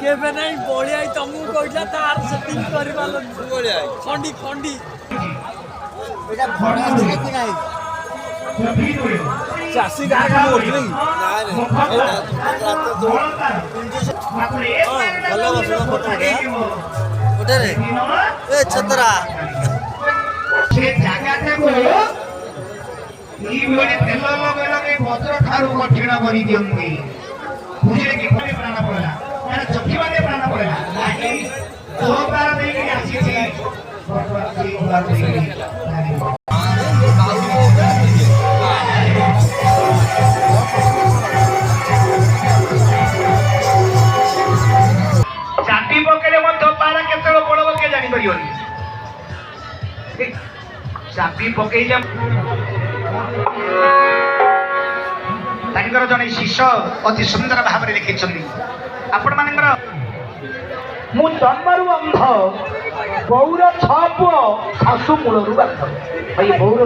केबे नहीं बढ़िया तुमको कहला तार सेटिंग करि पालो बढ़िया खंडी खंडी एटा भड़ा छै कि नहीं चासी गाय का मोड़ नहीं हेलो बसना फोटो उठे रे ए छतरा से जागा को ई बोले तेल लगे लगे वज्र ठारू कठिन करी दियंती बुझे कि कोने प्राण पड़ला यार चक्की बाटे प्राण पड़ला लागी तो बार दे के आसी छी भगवती बार दे चाटी पकेले मध्य पारा केतलो पड़ब के जानि परियोनी चापी पकेइले तांकर जने शिष्य अति सुंदर भाव में लिखिछन्ती आपण मानकर मु जन्मरु अंध बौर छप सासु मूलरु बात भाई बौर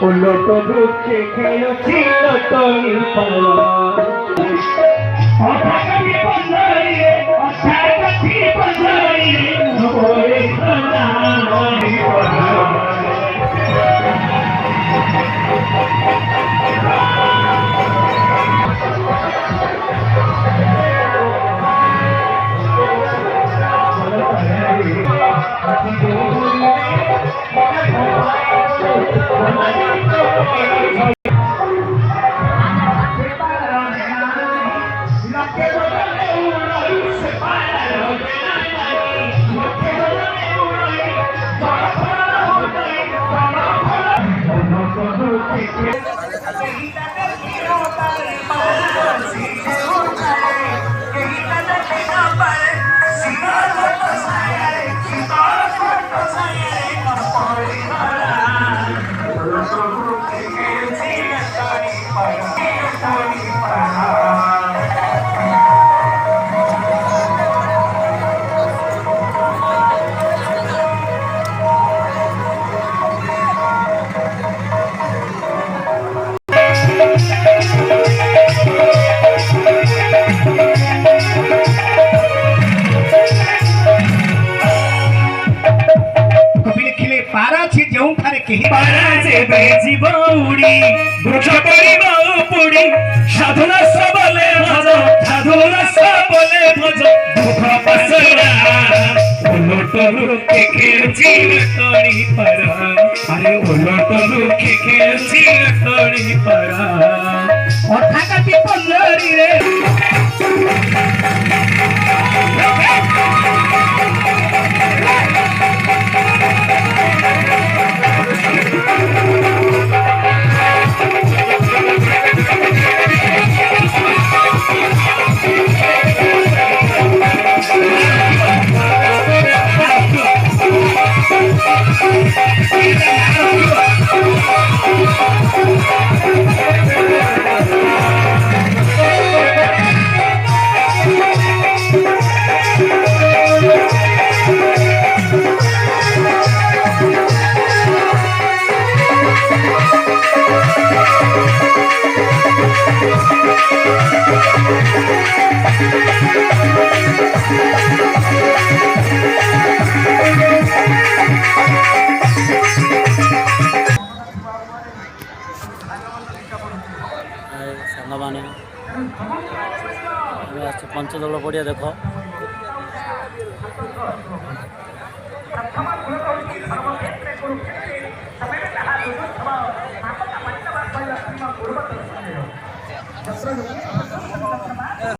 उलट दुखे खेलुछि लटनी पाला अभागी बंदरी असागति बंदरी ओरे खना साधुना सबले भज साधुना सबले भज दुख पसरा उलट रुके खेलची लटणी परा अरे उलट रुके खेलची लटणी परा अठाकाती पंजरी रे ପିଲାମାନେ ଏବେ ଆସୁଛି ପଞ୍ଚଦଳ ପଡ଼ିଆ ଦେଖ। ଛାତ୍ର